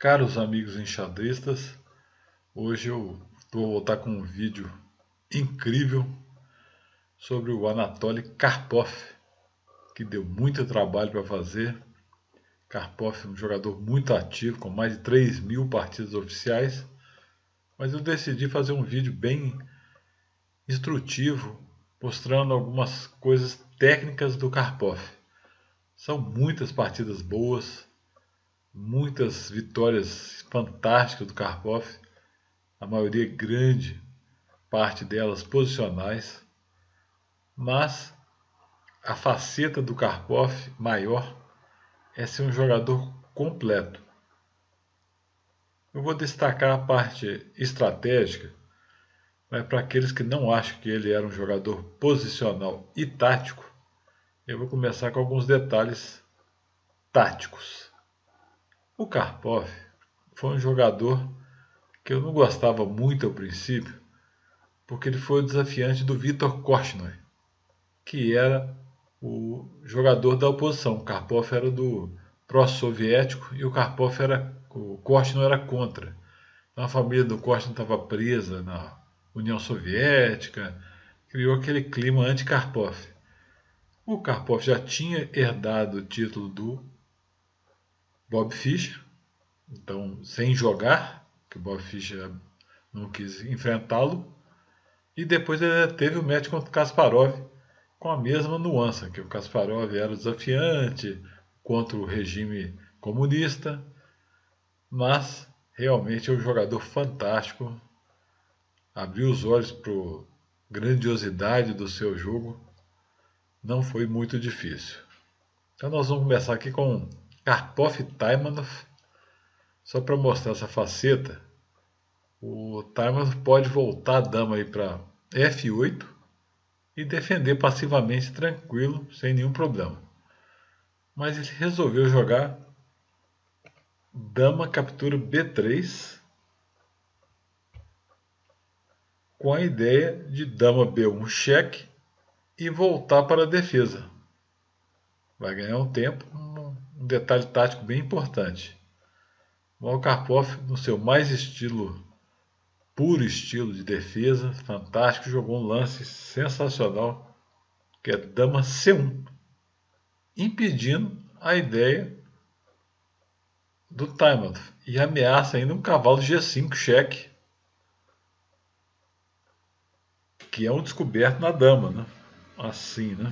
Caros amigos enxadristas, hoje eu vou voltar com um vídeo incrível sobre o Anatoly Karpov, que deu muito trabalho para fazer. Karpov é um jogador muito ativo, com mais de 3.000 partidas oficiais, mas eu decidi fazer um vídeo bem instrutivo, mostrando algumas coisas técnicas do Karpov. São muitas partidas boas, muitas vitórias fantásticas do Karpov, a maioria grande, parte delas posicionais, mas a faceta do Karpov maior é ser um jogador completo. Eu vou destacar a parte estratégica, mas para aqueles que não acham que ele era um jogador posicional e tático, eu vou começar com alguns detalhes táticos. O Karpov foi um jogador que eu não gostava muito ao princípio, porque ele foi o desafiante do Viktor Korchnoi, que era o jogador da oposição. O Karpov era do pró-soviético e o Korchnoi era contra. Então a família do Korchnoi estava presa na União Soviética, criou aquele clima anti-Karpov. O Karpov já tinha herdado o título do Bob Fischer, então sem jogar, que o Bob Fischer não quis enfrentá-lo, e depois ele teve o match contra o Kasparov, com a mesma nuance, que o Kasparov era desafiante contra o regime comunista, mas realmente é um jogador fantástico, abriu os olhos para a grandiosidade do seu jogo, não foi muito difícil. Então nós vamos começar aqui com Karpov e Taimanov, só para mostrar essa faceta. O Taimanov pode voltar a dama aí para F8, e defender passivamente tranquilo, sem nenhum problema. Mas ele resolveu jogar dama captura B3 com a ideia de dama B1 cheque e voltar para a defesa. Vai ganhar um tempo, um detalhe tático bem importante. O Karpov, no seu mais puro estilo de defesa, fantástico, jogou um lance sensacional, que é dama C1, impedindo a ideia do Taimanov e ameaça ainda um cavalo G5 cheque, que é um descoberto na dama, né? Assim, né?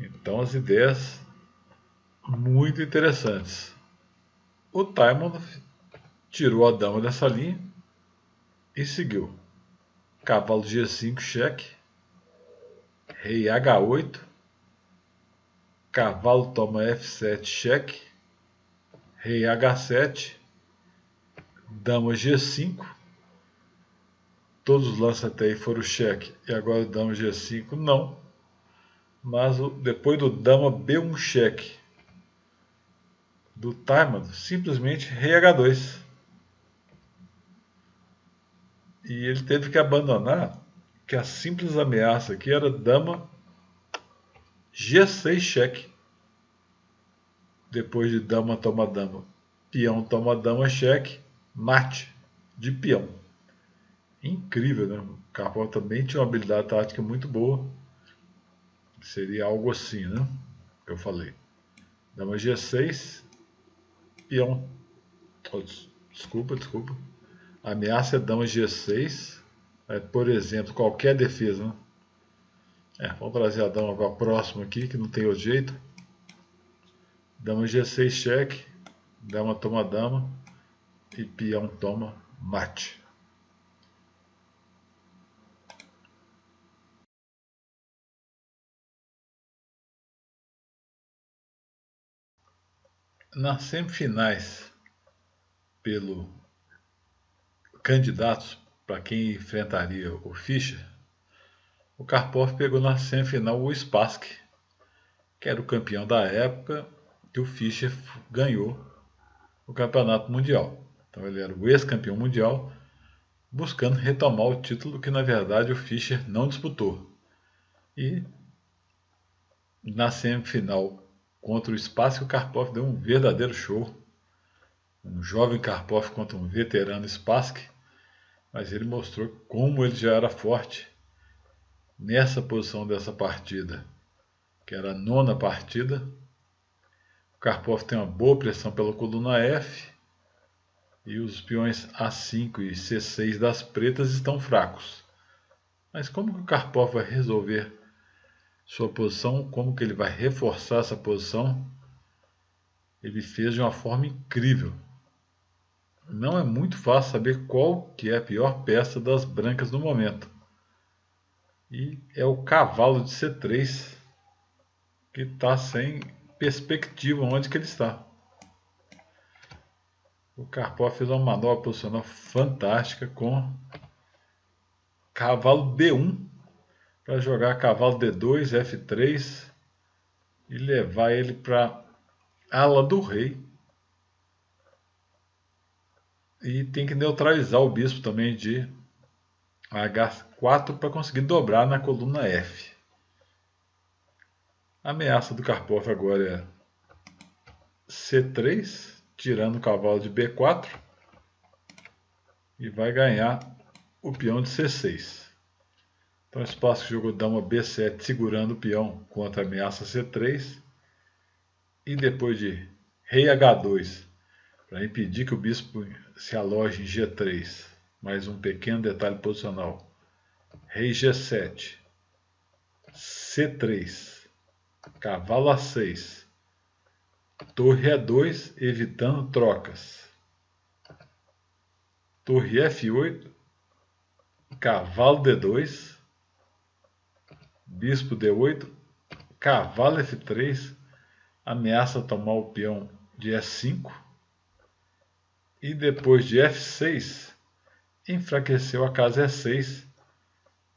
Então as ideias muito interessantes. O Taimanov tirou a dama dessa linha e seguiu cavalo G5 cheque, rei H8, cavalo toma F7 cheque, rei H7, dama G5, todos os lances até aí foram cheque, e agora dama G5 não, mas depois do dama B1 cheque do Taimanov, simplesmente rei H2. E ele teve que abandonar, que a simples ameaça aqui era dama G6 cheque. Depois de dama toma dama, peão toma dama cheque, mate de peão. Incrível, né? O Karpov também tinha uma habilidade tática muito boa. Seria algo assim, né? Que eu falei. Dama G6, peão. Desculpa. A ameaça é dama G6. Por exemplo, qualquer defesa, né? Vamos trazer a dama para a próxima aqui, que não tem outro jeito. Dama G6 cheque, dama toma dama e peão toma mate. Nas semifinais, pelo candidatos para quem enfrentaria o Fischer, o Karpov pegou na semifinal o Spassky, que era o campeão da época que o Fischer ganhou o campeonato mundial. Então ele era o ex-campeão mundial, buscando retomar o título que na verdade o Fischer não disputou. E na semifinal contra o Spassky, o Karpov deu um verdadeiro show. Um jovem Karpov contra um veterano Spassky, mas ele mostrou como ele já era forte nessa posição dessa partida, que era a 9ª partida. O Karpov tem uma boa pressão pela coluna F e os peões A5 e C6 das pretas estão fracos. Mas como que o Karpov vai resolver sua posição? Como que ele vai reforçar essa posição? Ele fez de uma forma incrível. Não é muito fácil saber qual que é a pior peça das brancas no momento. E é o cavalo de C3 que está sem perspectiva onde que ele está. O Karpov fez uma manobra posicional fantástica com cavalo D1 para jogar cavalo D2, F3 e levar ele para a ala do rei. E tem que neutralizar o bispo também de H4 para conseguir dobrar na coluna F. A ameaça do Karpov agora é C3, tirando o cavalo de B4 e vai ganhar o peão de C6. Então o Spassky jogou dama B7 segurando o peão contra a ameaça C3 e depois de rei H2 para impedir que o bispo se aloje em G3, mais um pequeno detalhe posicional, rei G7, C3, cavalo A6, torre E2 evitando trocas, torre F8, cavalo D2, bispo D8, cavalo F3, ameaça tomar o peão de E5 e depois de F6 enfraqueceu a casa E6.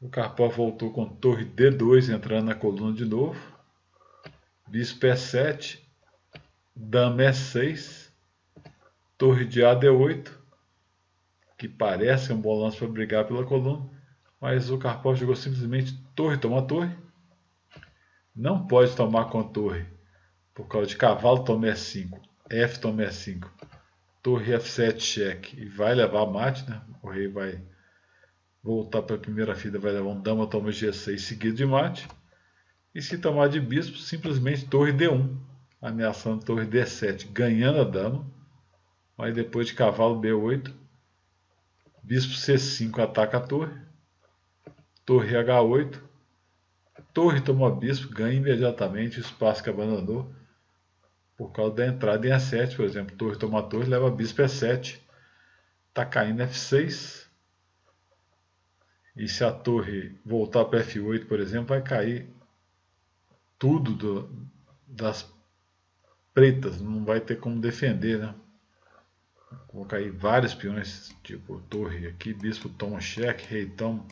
O Karpov voltou com torre D2 entrando na coluna de novo, bispo E7, dama E6, torre de AD8, que parece um bom lance para brigar pela coluna, mas o Karpov jogou simplesmente torre toma torre. Não pode tomar com torre por causa de cavalo toma E5, F toma E5, torre F7 cheque e vai levar mate, né? O rei vai voltar para a primeira fila, vai levar um dama toma G6 seguido de mate. E se tomar de bispo, simplesmente torre D1, ameaçando torre D7, ganhando a dama. Mas depois de cavalo B8, bispo C5 ataca a torre, torre H8, torre toma bispo, ganha imediatamente o espaço que abandonou por causa da entrada em E7, por exemplo, torre toma torre, leva bispo E7, está caindo F6, e se a torre voltar para F8, por exemplo, vai cair tudo das pretas, não vai ter como defender, né? Vou cair vários peões, tipo torre aqui, bispo toma cheque, rei toma,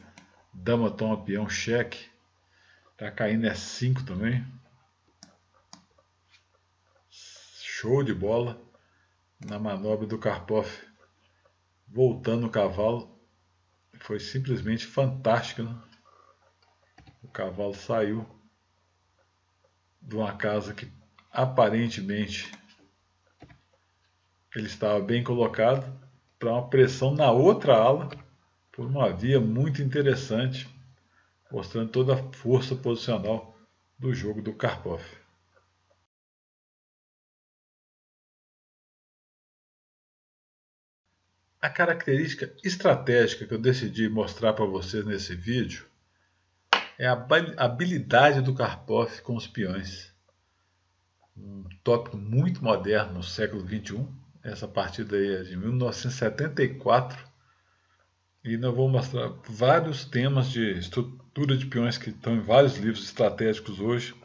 dama toma peão cheque, tá caindo E5 também. Show de bola na manobra do Karpov, voltando o cavalo, foi simplesmente fantástico, né? O cavalo saiu de uma casa que aparentemente ele estava bem colocado para uma pressão na outra ala por uma via muito interessante, mostrando toda a força posicional do jogo do Karpov. A característica estratégica que eu decidi mostrar para vocês nesse vídeo é a habilidade do Karpov com os peões. Um tópico muito moderno no século XXI. Essa partida aí é de 1974. E eu vou mostrar vários temas de estrutura de peões que estão em vários livros estratégicos hoje.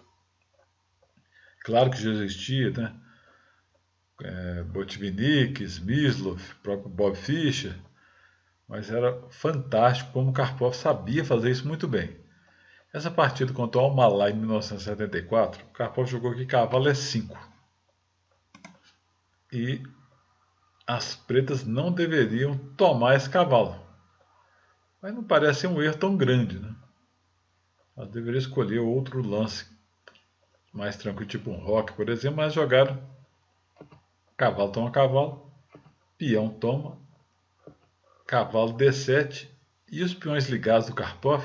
Claro que já existia, né? Botvinnik, Smyslov, próprio Bob Fischer, mas era fantástico como Karpov sabia fazer isso muito bem. Essa partida contra o Almalá em 1974, Karpov jogou aqui cavalo E5. E as pretas não deveriam tomar esse cavalo. Mas não parece ser um erro tão grande, né? Elas deveriam escolher outro lance mais tranquilo, tipo um roque, por exemplo, mas jogaram cavalo toma cavalo, peão toma, cavalo D7, e os peões ligados do Karpov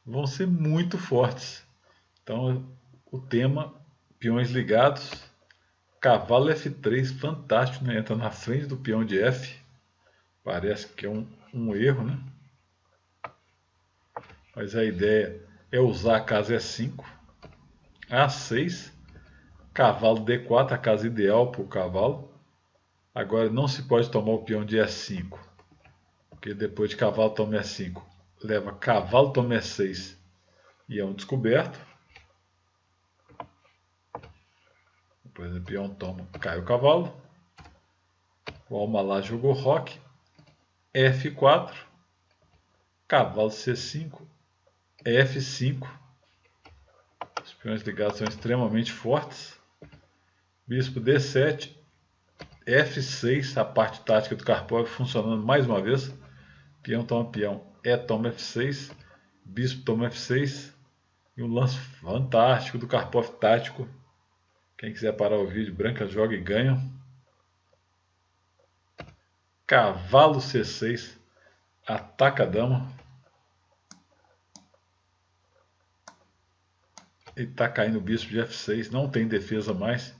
vão ser muito fortes. Então o tema, peões ligados, cavalo F3, fantástico, né? Entra na frente do peão de F, parece que é um erro, né? Mas a ideia é usar a casa E5, A6, cavalo D4, a casa ideal para o cavalo. Agora não se pode tomar o peão de E5, porque depois de cavalo toma E5, leva cavalo toma E6 e é um descoberto. Depois o peão toma, cai o cavalo. O Almalá jogou roque, F4, cavalo C5, F5. Os peões ligados são extremamente fortes. Bispo D7, F6, a parte tática do Karpov funcionando mais uma vez. Peão toma peão, toma F6, bispo toma F6. E um lance fantástico do Karpov tático. Quem quiser parar o vídeo, branca joga e ganha. Cavalo C6, ataca a dama. E está caindo o bispo de F6, não tem defesa mais.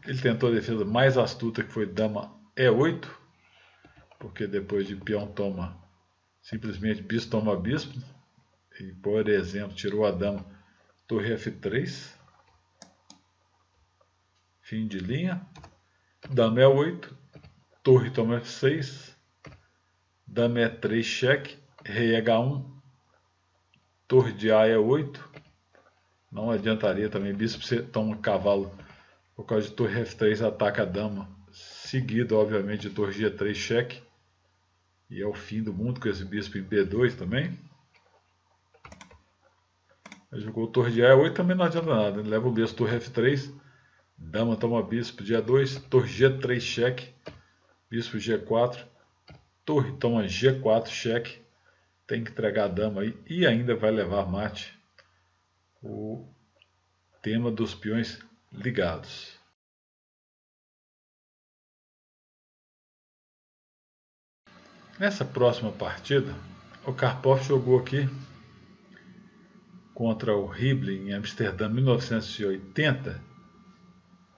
Ele tentou a defesa mais astuta, que foi dama E8, porque depois de peão toma, simplesmente bispo toma bispo. E, por exemplo, tirou a dama, torre F3, fim de linha, dama E8, torre toma F6, dama E3 cheque, rei H1, torre de A E8, não adiantaria também, bispo toma cavalo, por causa de torre F3 ataca a dama, seguido obviamente de torre G3 cheque, e é o fim do mundo com esse bispo em B2 também. Ele jogou torre de A8, também não adianta nada, ele leva o bispo torre F3, dama toma bispo de A2, torre G3 cheque, bispo G4, torre toma G4 cheque, tem que entregar a dama aí e ainda vai levar mate. O tema dos peões ligados. Nessa próxima partida, o Karpov jogou aqui contra o Ribble em Amsterdã 1980,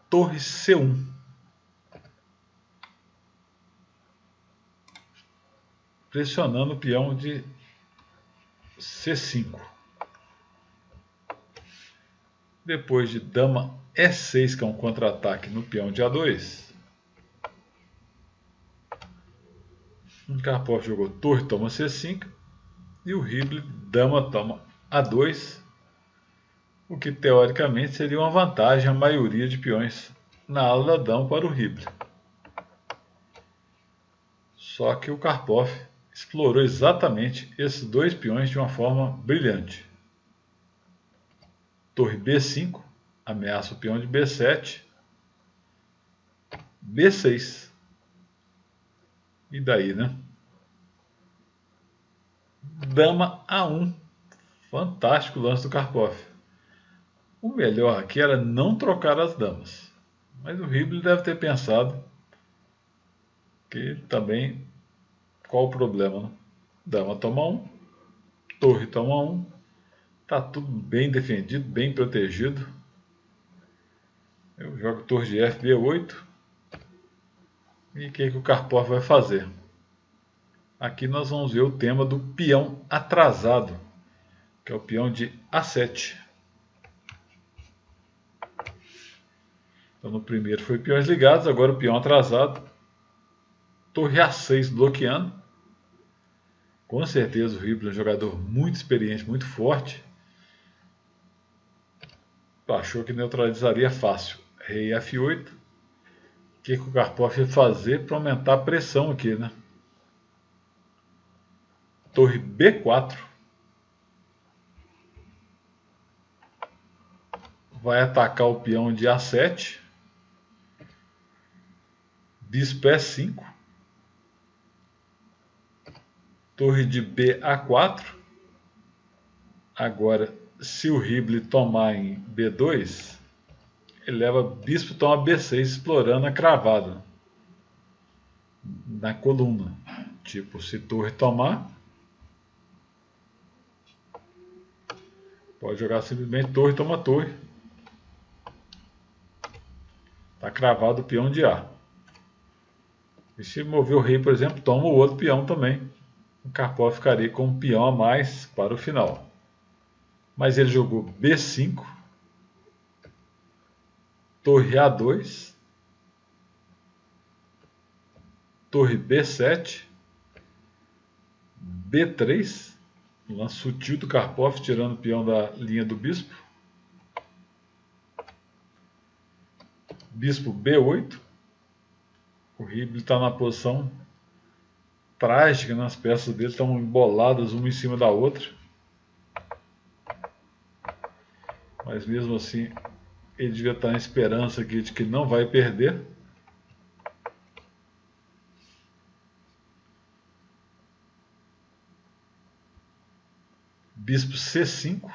torre C1. Pressionando o peão de C5. Depois de dama E6, que é um contra-ataque no peão de A2, o Karpov jogou torre toma C5 e o Ribble dama toma A2, o que teoricamente seria uma vantagem a maioria de peões na ala da dama para o Ribble. Só que o Karpov explorou exatamente esses dois peões de uma forma brilhante. Torre B5, ameaça o peão de B7, B6. E daí, né? Dama A1. Fantástico lance do Karpov. O melhor aqui era não trocar as damas. Mas o Ribble deve ter pensado que também, qual o problema, né? Dama toma 1, torre toma 1, tá tudo bem defendido, bem protegido. Eu jogo torre de F, B8. E o que o Karpov vai fazer? Aqui nós vamos ver o tema do peão atrasado, que é o peão de A7. Então no primeiro foi peões ligados, agora o peão atrasado. Torre A6 bloqueando. Com certeza o Ribble é um jogador muito experiente, muito forte. Achou que neutralizaria fácil. Rei F8. O que o Karpov vai fazer para aumentar a pressão aqui, né? Torre B4. Vai atacar o peão de A7. Bispo E5. Torre de B A4. Agora se o Ribble tomar em B2, ele leva bispo toma B6, explorando a cravada na coluna. Tipo, se torre tomar, pode jogar simplesmente torre toma torre. Está cravado o peão de A. E se mover o rei, por exemplo, toma o outro peão também. O Karpov ficaria com um peão a mais para o final. Mas ele jogou B5, torre A2, torre B7, B3, um lance sutil do Karpov, tirando o peão da linha do bispo. Bispo B8. O Ribble está na posição trágica, as peças dele estão emboladas uma em cima da outra. Mas mesmo assim, ele devia estar em esperança aqui de que não vai perder. Bispo C5.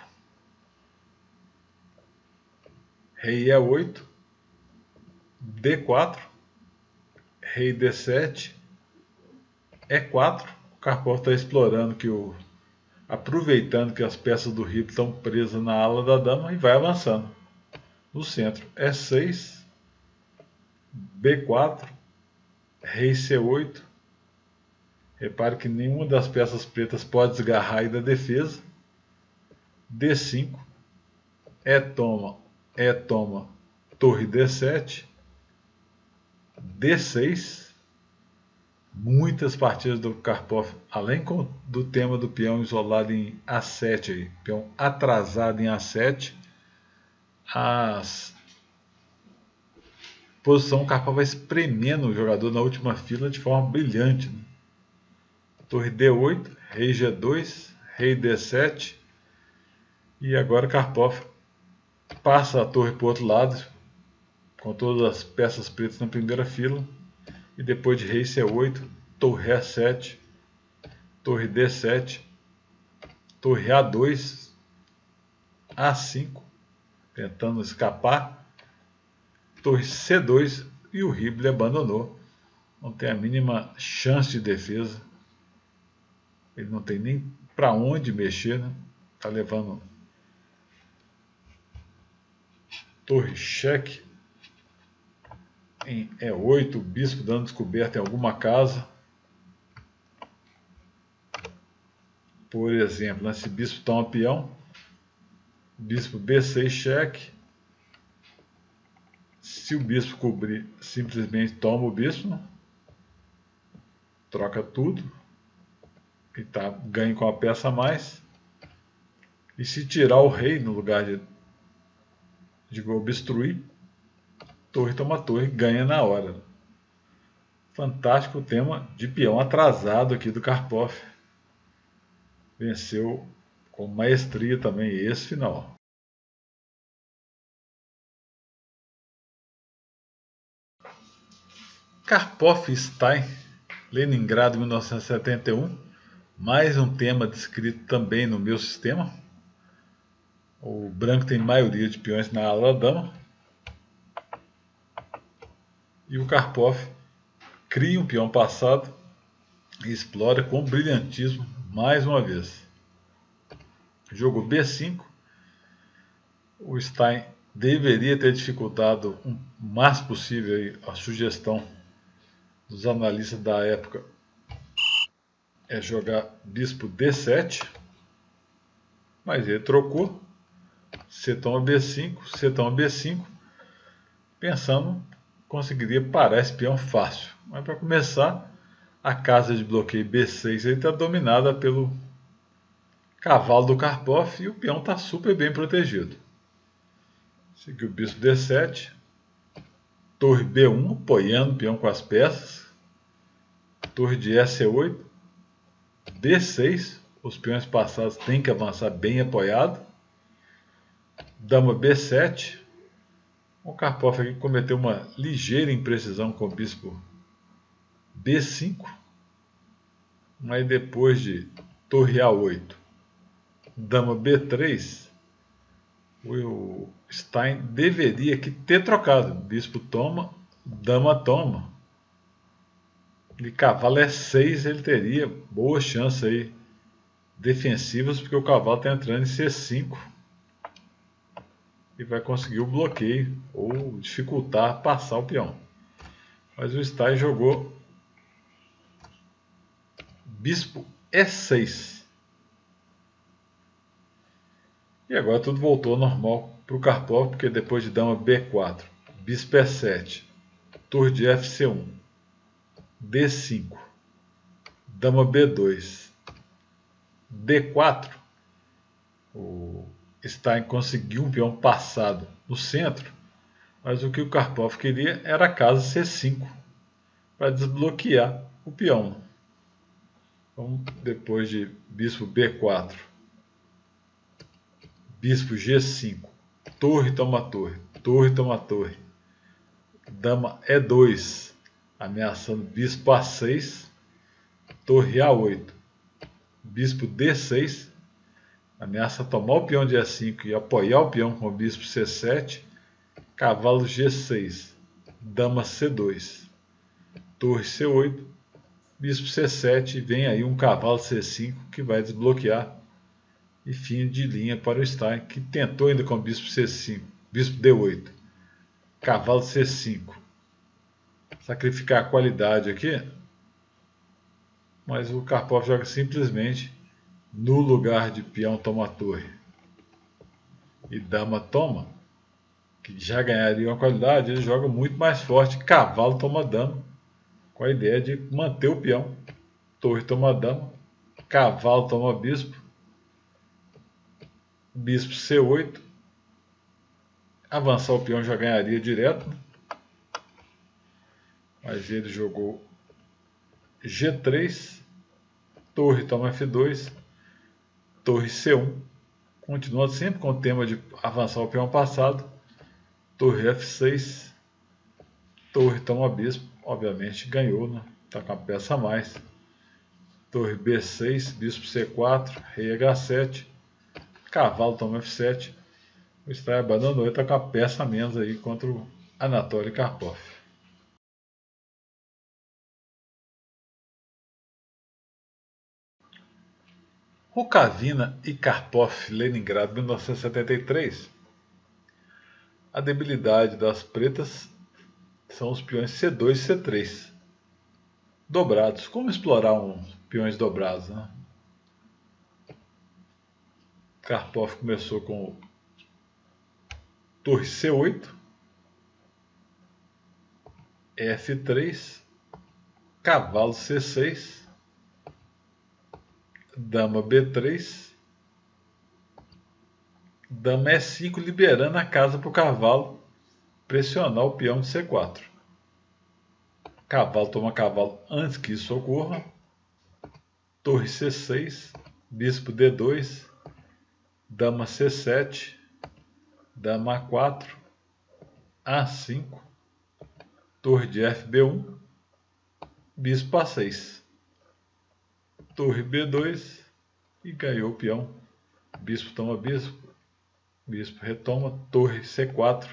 Rei E8. D4. Rei D7. E4. O Karpov está explorando aproveitando que as peças do Ribble estão presas na ala da dama e vai avançando. No centro, E6, B4, Rei C8. Repare que nenhuma das peças pretas pode desgarrar aí da defesa. D5, E toma, torre D7, D6. Muitas partidas do Karpov, além do tema do peão isolado em A7, aí, peão atrasado em A7, a posição o Karpov vai espremendo o jogador na última fila de forma brilhante. Né? Torre D8, rei G2, rei D7, e agora Karpov passa a torre para o outro lado, com todas as peças pretas na primeira fila, e depois de rei C8, torre E7, torre D7, torre A2, A5, tentando escapar, torre C2, e o Ribble abandonou. Não tem a mínima chance de defesa. Ele não tem nem para onde mexer, né? Tá levando torre cheque em E8, o bispo dando descoberta em alguma casa. Por exemplo, se o bispo toma peão, bispo B6 cheque. Se o bispo cobrir, simplesmente toma o bispo, troca tudo e ganha com a peça a mais. E se tirar o rei no lugar de obstruir, torre toma torre, ganha na hora. Fantástico o tema de peão atrasado aqui do Karpov. Venceu com maestria também esse final. Karpov-Stein, Leningrado 1971. Mais um tema descrito também no meu sistema. O branco tem maioria de peões na ala da dama. E o Karpov cria um peão passado e explora com brilhantismo mais uma vez. Jogo B5. O Stein deveria ter dificultado o máximo possível a sugestão dos analistas da época é jogar bispo D7, mas ele trocou. C toma B5, C toma B5, pensando que conseguiria parar esse peão fácil. Mas para começar, a casa de bloqueio B6 está dominada pelo cavalo do Karpov e o peão está super bem protegido. Seguiu o bispo D7, torre B1, apoiando o peão com as peças, torre de E8, D6, os peões passados têm que avançar bem apoiado, dama B7, o Karpov aqui cometeu uma ligeira imprecisão com o bispo B5, mas depois de torre A8, dama B3, o Stein deveria aqui ter trocado. Bispo toma, dama toma. E cavalo E6, ele teria boa chance aí defensivas, porque o cavalo está entrando em C5 e vai conseguir o bloqueio ou dificultar passar o peão. Mas o Stein jogou bispo E6. E agora tudo voltou ao normal para o Karpov, porque depois de dama B4, bispo E7, torre de FC1, D5, dama B2, D4, o Stein conseguiu um peão passado no centro, mas o que o Karpov queria era a casa C5 para desbloquear o peão. Então, depois de bispo B4, bispo G5, torre toma torre, torre toma torre, dama E2, ameaçando bispo A6, torre A8, bispo D6, ameaça tomar o peão de E5 e apoiar o peão com o bispo C7, cavalo G6, dama C2, torre C8, bispo C7 e vem aí um cavalo C5 que vai desbloquear e fim de linha para o Stein, que tentou ainda com o bispo C5, bispo D8, cavalo C5, sacrificar a qualidade aqui, mas o Karpov joga simplesmente no lugar de peão toma torre e dama toma, que já ganharia uma qualidade, ele joga muito mais forte, cavalo toma dama, com a ideia de manter o peão, torre toma dama, cavalo toma bispo, bispo C8, avançar o peão já ganharia direto, mas ele jogou G3, torre toma F2, torre C1, continuando sempre com o tema de avançar o peão passado, torre F6, torre toma bispo, obviamente ganhou, né? Está com a peça a mais, torre B6, bispo C4, rei H7, cavalo toma F7, o Stein abandonou e está com a peça a menos aí contra o Anatoly Karpov. Rukavina e Karpov, Leningrado, 1973. A debilidade das pretas são os peões C2 e C3. Dobrados. Como explorar uns peões dobrados, né? Karpov começou com torre C8, F3, cavalo C6, dama B3, dama E5, liberando a casa para o cavalo pressionar o peão de C4. Cavalo toma cavalo antes que isso ocorra. Torre C6, bispo D2, dama C7, dama A4, A5, torre de FB1, bispo A6, torre B2 e ganhou o peão. Bispo toma bispo, bispo retoma, torre C4,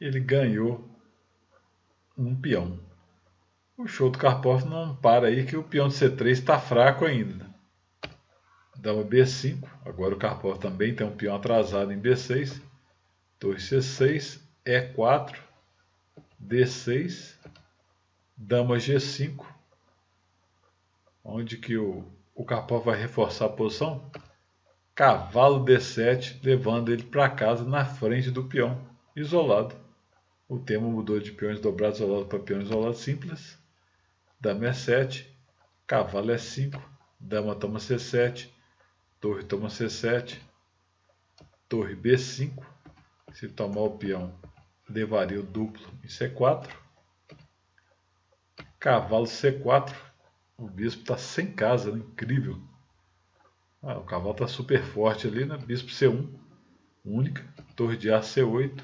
ele ganhou um peão. O show do Karpov não para aí que o peão de C3 está fraco ainda. Dama B5, agora o Karpov também tem um peão atrasado em B6, torre C6, E4, D6, dama G5, onde que o Karpov vai reforçar a posição, cavalo D7, levando ele para casa na frente do peão isolado. O tema mudou de peões dobrados isolados para peões isolados simples. Dama E7, cavalo E5, dama toma C7, torre toma C7, torre B5, se tomar o peão levaria o duplo em C4, cavalo C4, o bispo está sem casa, né? Incrível. O cavalo está super forte ali, né? Bispo C1, única, torre de A C8,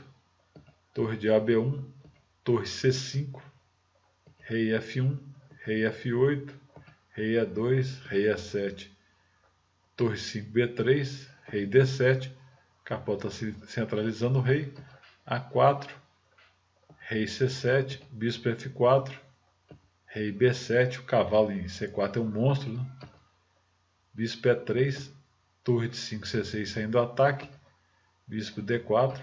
torre de AB1, torre C5, rei F1, rei F8, rei E2, rei E7, torre 5 B3, rei D7, Karpov está centralizando o rei. A4, rei C7, bispo F4, rei B7, o cavalo em C4 é um monstro, né? Bispo E3, torre de 5 C6 saindo do ataque, bispo D4,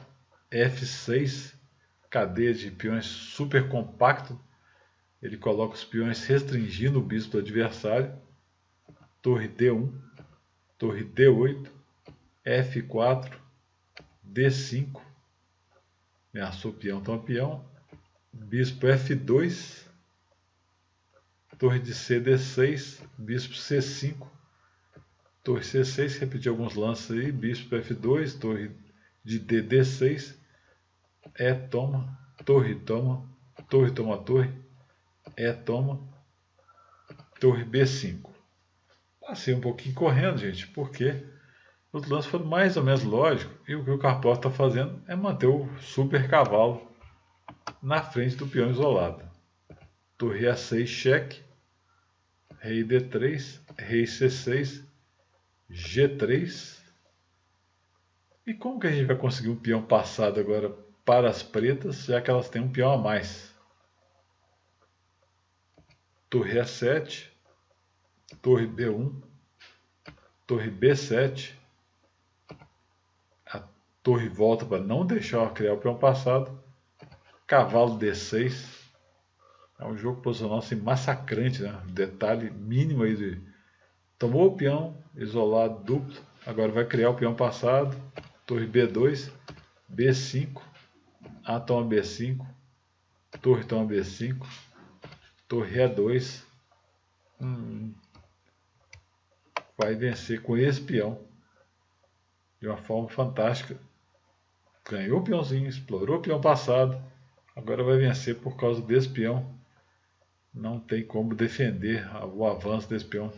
F6, cadeia de peões super compacto, ele coloca os peões restringindo o bispo do adversário, torre D1, torre D8, F4, D5, ameaçou peão, toma peão, bispo F2, torre de C, D6, bispo C5, torre C6, repetir alguns lances aí, bispo F2, torre de D, D6, E toma, torre toma, torre toma torre, E toma, torre B5. Passei um pouquinho correndo, gente, porque os lances foram mais ou menos lógicos e o que o Karpov está fazendo é manter o super cavalo na frente do peão isolado. Torre A6, cheque, rei D3, rei C6, G3. E como que a gente vai conseguir um peão passado agora para as pretas, já que elas têm um peão a mais? Torre A7, torre B1, torre B7, a torre volta para não deixar criar o peão passado, cavalo D6, é um jogo posicional assim, massacrante, né? Detalhe mínimo aí de tomou o peão, isolado duplo, agora vai criar o peão passado, torre B2, B5, A toma B5, torre toma B5, torre E2, vai vencer com esse peão de uma forma fantástica. Ganhou o peãozinho, explorou o peão passado, agora vai vencer por causa desse peão. Não tem como defender o avanço desse peão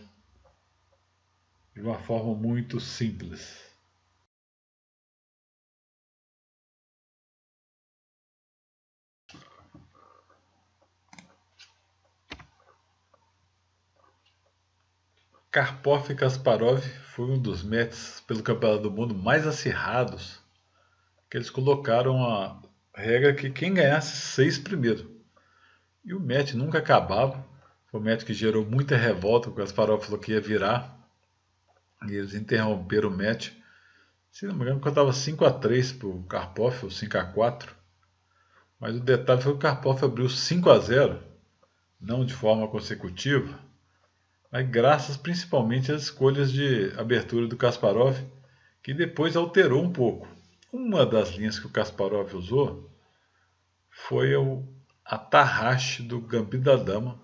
de uma forma muito simples. Karpov e Kasparov foi um dos matches pelo Campeonato do Mundo mais acirrados, que eles colocaram a regra que quem ganhasse 6 primeiro. E o match nunca acabava. Foi um match que gerou muita revolta, o Kasparov falou que ia virar. E eles interromperam o match. Se não me engano, quando estava 5-3 para o Karpov, ou 5-4. Mas o detalhe foi que o Karpov abriu 5-0, não de forma consecutiva, mas graças principalmente às escolhas de abertura do Kasparov, que depois alterou um pouco. Uma das linhas que o Kasparov usou foi a Tarraxe do Gambito da Dama,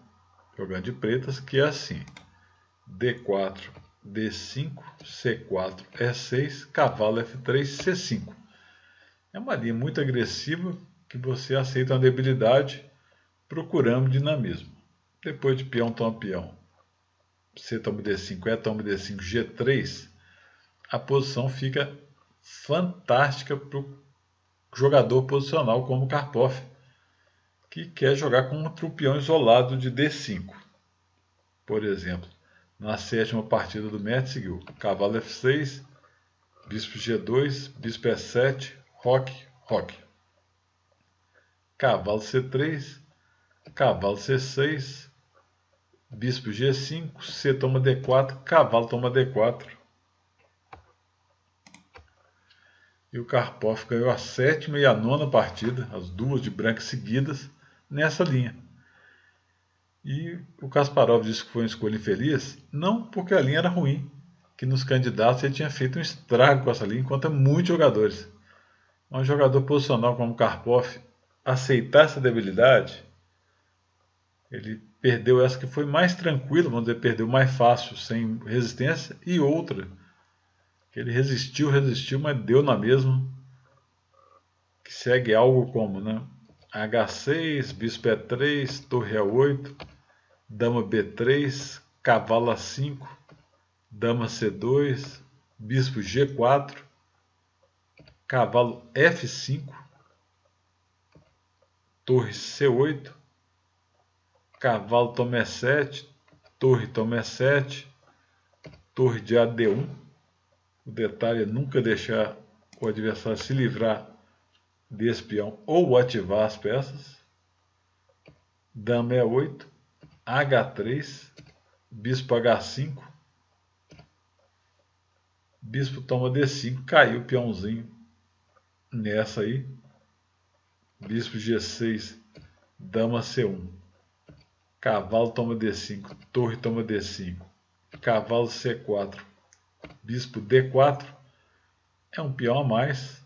jogando de pretas, que é assim: D4, D5, C4, E6, cavalo F3, C5. É uma linha muito agressiva que você aceita uma debilidade procurando dinamismo. Depois de peão toma peão, C toma D5, E toma D5, G3, a posição fica fantástica para o jogador posicional como o Karpov, que quer jogar contra o peão isolado de D5. Por exemplo, na sétima partida do match seguiu cavalo F6, bispo G2, bispo E7, roque, roque. Cavalo C3, cavalo C6, bispo G5, C toma D4, cavalo toma D4. E o Karpov ganhou a sétima e a nona partida, as duas de branco seguidas, nessa linha. E o Kasparov disse que foi uma escolha infeliz, não porque a linha era ruim, que nos candidatos ele tinha feito um estrago com essa linha contra muitos jogadores. Um jogador posicional como o Karpov aceitar essa debilidade, ele perdeu essa que foi mais tranquilo, vamos dizer, perdeu mais fácil, sem resistência, e outra, que ele resistiu, mas deu na mesma, que segue algo como, né? H6, bispo E3, torre A8, dama B3, cavalo A5, dama C2, bispo G4, cavalo F5, torre C8, cavalo toma E7, torre toma E7, torre de AD1. O detalhe é nunca deixar o adversário se livrar desse peão ou ativar as peças. Dama E8, H3, bispo H5, bispo toma D5, caiu o peãozinho nessa aí. Bispo G6, dama C1, cavalo toma D5, torre toma D5, cavalo C4, bispo D4, é um peão a mais,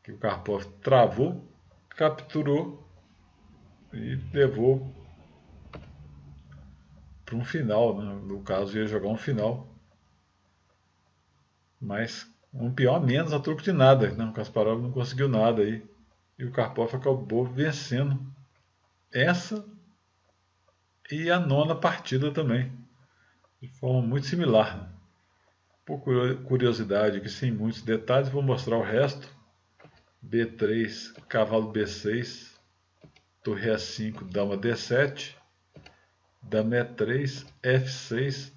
que o Karpov travou, capturou e levou para um final, né? No caso ia jogar um final, mas um peão a menos a troco de nada, né? O Kasparov não conseguiu nada aí, e o Karpov acabou vencendo essa e a 9ª partida também, de forma muito similar, né? Por curiosidade aqui, sem muitos detalhes, vou mostrar o resto. B3, cavalo B6, torre E5, dama D7, dama E3, F6,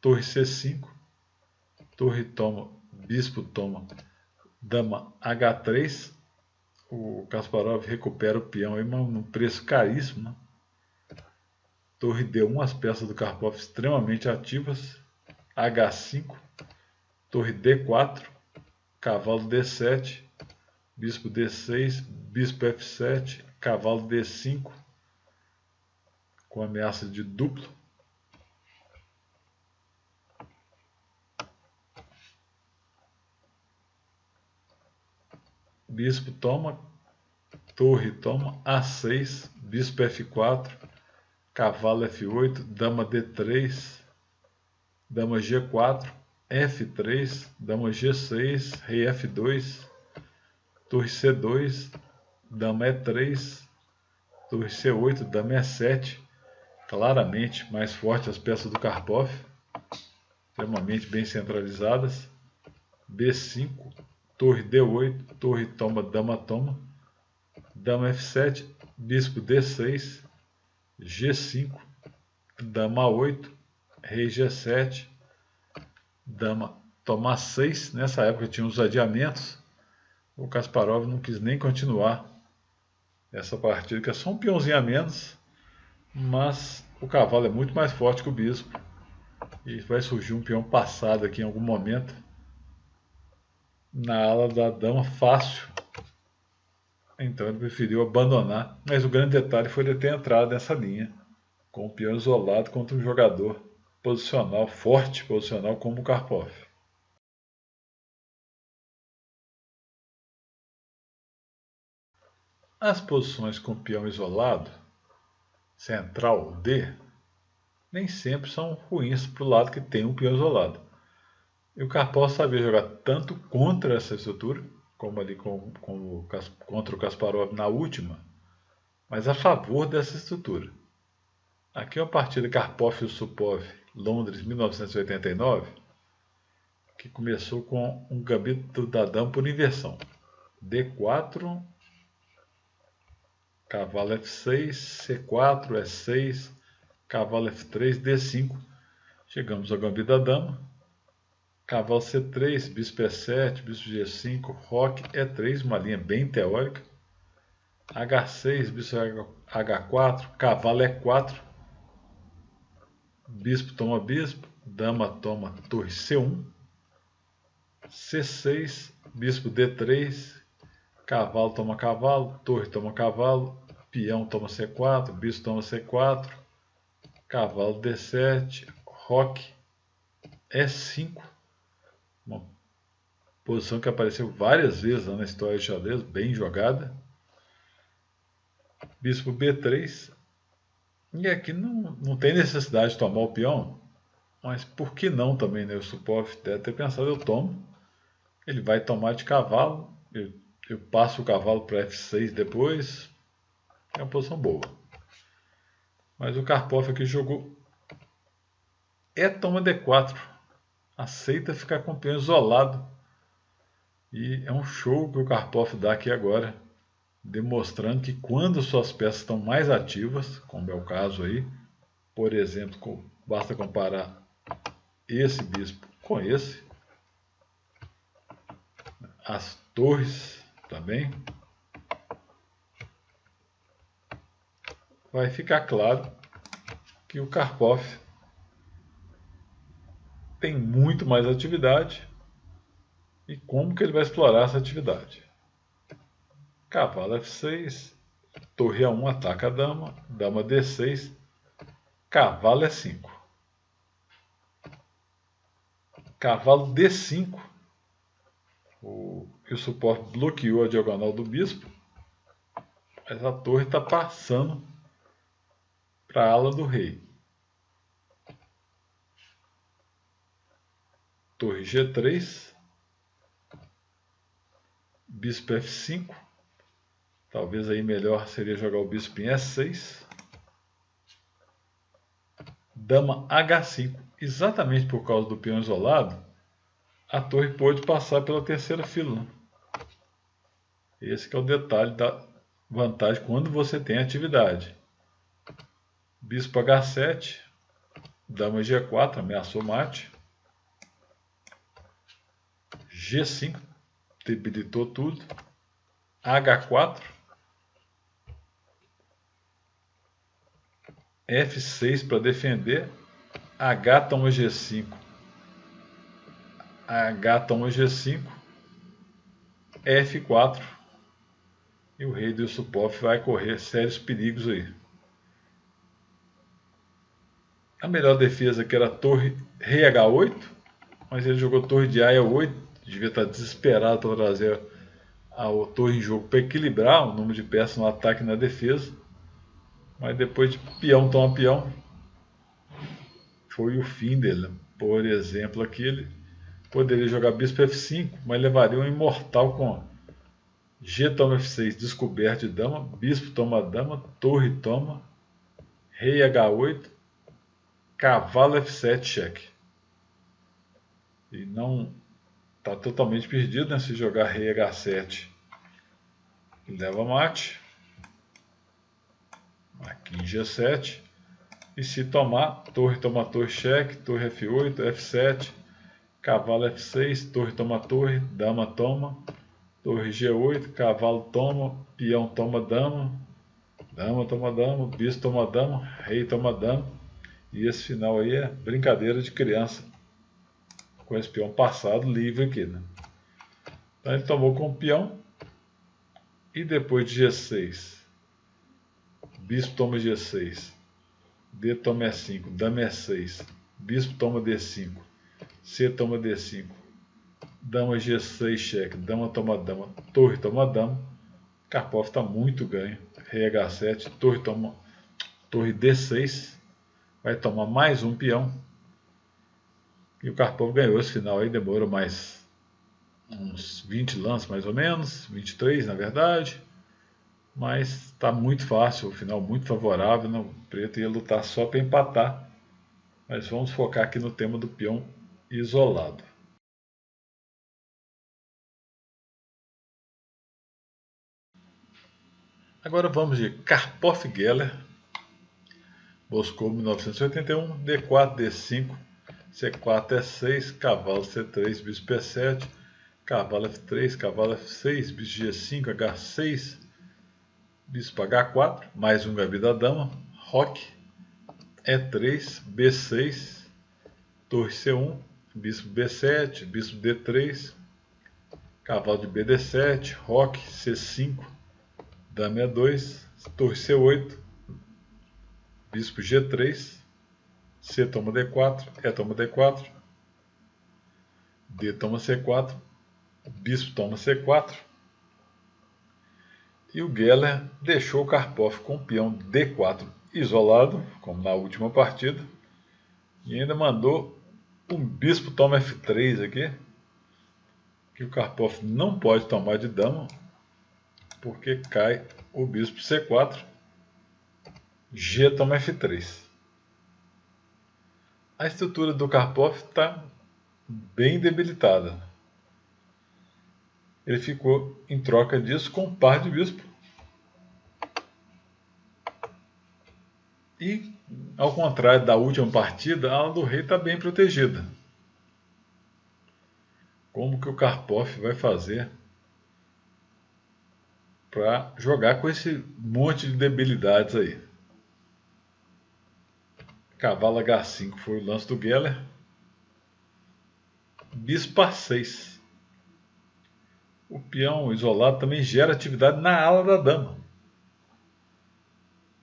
torre C5, torre toma, bispo toma, dama H3, o Kasparov recupera o peão aí, mas num preço caríssimo, né? Torre D1, as peças do Karpov extremamente ativas, H5, torre D4, cavalo D7, bispo D6, bispo F7, cavalo D5, com ameaça de duplo. Bispo toma, torre toma, A6, bispo F4, cavalo F8, dama D3, dama G4, F3, dama G6, rei F2, torre C2, dama E3, torre C8, dama E7, claramente mais forte as peças do Karpov, extremamente bem centralizadas. B5, torre D8, torre toma, dama F7, bispo D6, G5, dama 8, rei G7, dama toma 6. Nessa época tinha os adiamentos, o Kasparov não quis nem continuar essa partida, que é só um peãozinho a menos, mas o cavalo é muito mais forte que o bispo, e vai surgir um peão passado aqui em algum momento, na ala da dama fácil. Então ele preferiu abandonar, mas o grande detalhe foi ele ter entrado nessa linha, com o peão isolado contra um jogador posicional, forte posicional como o Karpov. As posições com peão isolado, central D, nem sempre são ruins para o lado que tem um peão isolado. E o Karpov sabia jogar tanto contra essa estrutura, como ali contra o Kasparov na última, mas a favor dessa estrutura. Aqui é uma partida Karpov e Supov, Londres, 1989, que começou com um gambito da dama por inversão. D4, cavalo F6, C4, E6, cavalo F3, D5. Chegamos ao gambito da dama. Cavalo C3, bispo E7, bispo G5, roque E3, uma linha bem teórica. H6, bispo H4, cavalo E4, bispo toma bispo, dama toma torre C1, C6, bispo D3, cavalo toma cavalo, torre toma cavalo, peão toma C4, bispo toma C4, cavalo D7, roque E5, uma posição que apareceu várias vezes na história de xadrez, bem jogada. Bispo B3, e aqui não tem necessidade de tomar o peão, mas por que não também, né? O Supov deve ter pensado, eu tomo, ele vai tomar de cavalo, eu passo o cavalo para F6 depois, é uma posição boa. Mas o Karpov aqui jogou toma D4, aceita ficar com o peão isolado, e é um show que o Karpov dá aqui agora, demonstrando que quando suas peças estão mais ativas, como é o caso aí, por exemplo, basta comparar esse bispo com esse, as torres também, vai ficar claro que o Karpov tem muito mais atividade e como que ele vai explorar essa atividade. Cavalo F6, torre A1 ataca a dama, dama D6, cavalo E5. Cavalo D5, o suporte bloqueou a diagonal do bispo, mas a torre está passando para a ala do rei. Torre G3, bispo F5, talvez aí melhor seria jogar o bispo em E6, dama H5, exatamente por causa do peão isolado, a torre pôde passar pela terceira fila. Né? Esse que é o detalhe da vantagem quando você tem atividade. Bispo H7, dama G4, ameaçou mate. G5, debilitou tudo. H4, F6 para defender. H toma G5. H toma G5. F4. E o rei do Yusupov vai correr sérios perigos aí. A melhor defesa que era a torre rei H8, mas ele jogou torre de A E8, devia estar desesperado para trazer a torre em jogo para equilibrar o número de peças no ataque e na defesa. Mas depois de peão toma peão, foi o fim dele. Por exemplo, aqui ele poderia jogar bispo F5, mas levaria um imortal com G toma F6, descoberto de dama, bispo toma dama, torre toma, rei H8, cavalo F7, cheque. E não está totalmente perdido, né? Se jogar rei H7, leva mate. Aqui em G7. E se tomar, torre toma torre, cheque, torre F8, F7, cavalo F6, torre toma torre, dama toma, torre G8, cavalo toma, peão toma dama, dama toma dama, bispo toma dama, rei toma dama. E esse final aí é brincadeira de criança, com esse peão passado livre aqui, né? Então ele tomou com o peão, e depois de G6, bispo toma G6, D toma E5, dama E6, bispo toma D5, C toma D5, dama G6, cheque, dama toma dama, torre toma dama. Karpov está muito ganho. Rei H7, torre D6, vai tomar mais um peão. E o Karpov ganhou esse final aí, demorou mais uns 20 lances mais ou menos, 23 na verdade. Mas está muito fácil, o final muito favorável, né? O preto ia lutar só para empatar. Mas vamos focar aqui no tema do peão isolado. Agora vamos de Karpov-Geller, Moscou 1981, D4, D5, C4, E6, cavalo C3, bispo E7, cavalo F3, cavalo F6, bispo G5, H6, bispo H4, mais um gabi da dama, roque, E3, B6, torre C1, bispo B7, bispo D3, cavalo de BD7, roque, C5, dama E2, torre C8, bispo G3, C toma D4, E toma D4, D toma C4, bispo toma C4, e o Geller deixou o Karpov com o peão D4 isolado, como na última partida, e ainda mandou um bispo toma F3 aqui, que o Karpov não pode tomar de dama, porque cai o bispo C4, G toma F3. A estrutura do Karpov está bem debilitada. Ele ficou, em troca disso, com um par de bispo. E, ao contrário da última partida, a ala do rei está bem protegida. como que o Karpov vai fazer para jogar com esse monte de debilidades aí. Cavalo H5 foi o lance do Geller. Bispo A6. O peão isolado também gera atividade na ala da dama.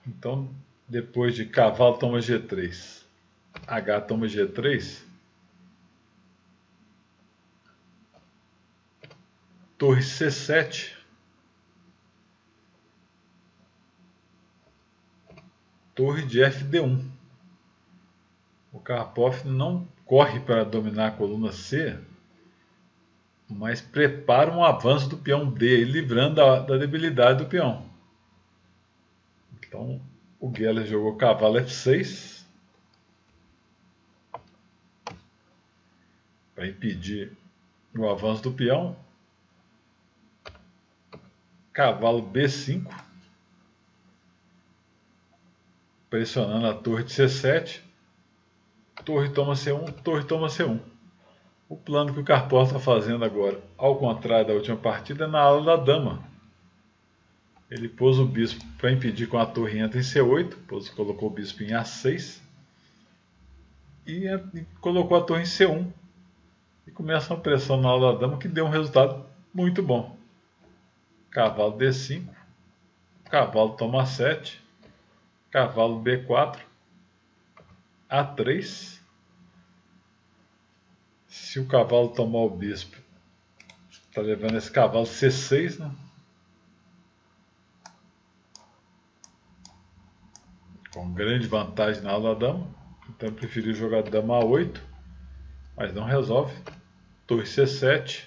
Então, depois de cavalo toma G3, H toma G3, torre C7, torre de FD1. O Karpov não corre para dominar a coluna C, mas prepara um avanço do peão D, livrando da debilidade do peão. Então, o Geller jogou cavalo F6 para impedir o avanço do peão. Cavalo B5, pressionando a torre de C7. Torre toma C1, torre toma C1. O plano que o Karpov está fazendo agora, ao contrário da última partida, é na ala da dama. Ele pôs o bispo para impedir que a torre entre em C8, colocou o bispo em A6 e colocou a torre em C1. E começa uma pressão na ala da dama que deu um resultado muito bom. Cavalo D5, cavalo toma A7, cavalo B4, A3. Se o cavalo tomar o bispo, está levando esse cavalo C6, né? Com grande vantagem na ala da dama. Então eu preferi jogar dama A8, mas não resolve. Torre C7,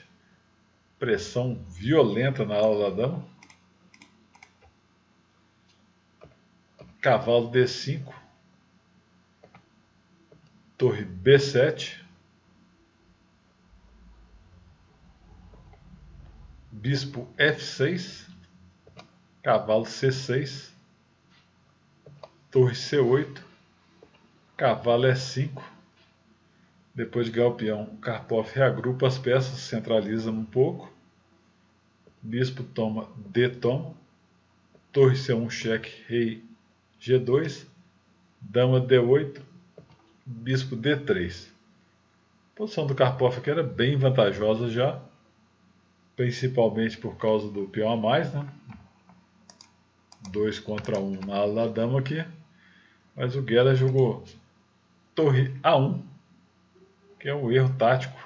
pressão violenta na ala da dama. Cavalo D5, torre B7, bispo F6, cavalo C6, torre C8, cavalo E5. Depois de ganhar o peão, o Karpov reagrupa as peças, centraliza um pouco. Bispo toma, D toma, torre C1 cheque, rei G2, dama D8, bispo D3. A posição do Karpov aqui era bem vantajosa já, principalmente por causa do peão a mais, né? 2 contra 1 na ala da dama aqui, mas o Geller jogou torre A1, que é um erro tático,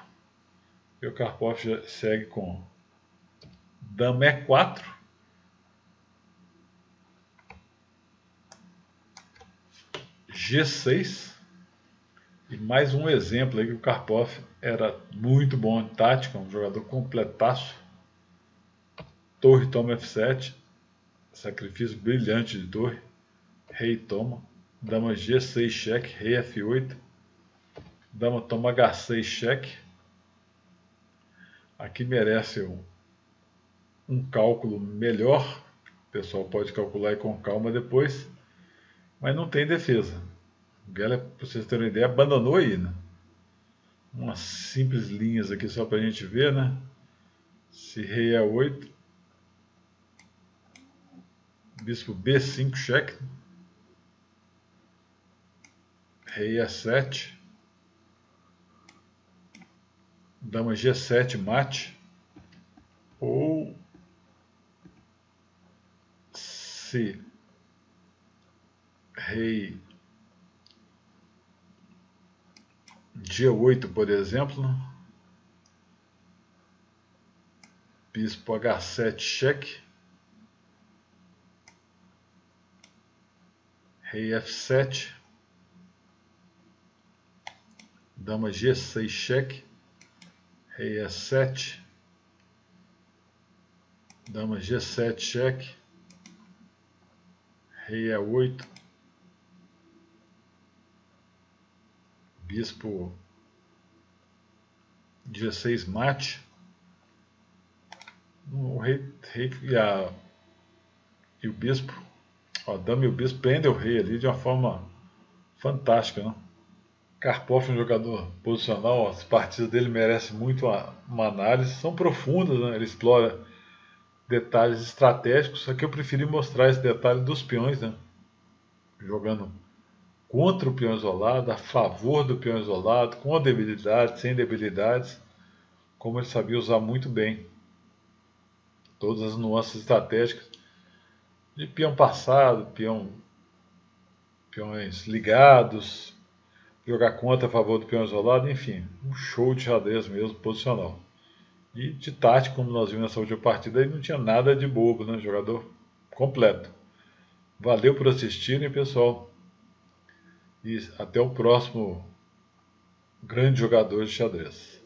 e o Karpov já segue com dama E4, G6, e mais um exemplo aí que o Karpov era muito bom em tática, um jogador completaço. Torre toma F7, sacrifício brilhante de torre, rei toma, dama G6 cheque, rei F8, dama toma H6 cheque. Aqui merece um cálculo melhor, o pessoal pode calcular com calma depois, mas não tem defesa. O Geller, para vocês terem uma ideia, abandonou aí, né? Umas simples linhas aqui só para a gente ver, né? Se rei é 8, bispo B5 cheque, rei é 7, dama G7 mate, ou se rei G8, por exemplo, bispo H7 cheque, rei F7, dama G6 cheque, rei E7, dama G7 cheque, rei E8, bispo G6 mate. O rei e o bispo, a dama e o bispo prendem o rei ali de uma forma fantástica, né? Karpov é um jogador posicional, as partidas dele merecem muito uma análise, são profundas, né? Ele explora detalhes estratégicos, só que eu preferi mostrar esse detalhe dos peões, né? Jogando contra o peão isolado, a favor do peão isolado, com debilidades, sem debilidades, como ele sabia usar muito bem todas as nuances estratégicas de peão passado, peões ligados, jogar contra a favor do peão isolado, enfim, um show de xadrez mesmo, posicional. E de tática, como nós vimos nessa última partida, ele não tinha nada de bobo, né? Jogador completo. Valeu por assistirem, pessoal. E até o próximo grande jogador de xadrez.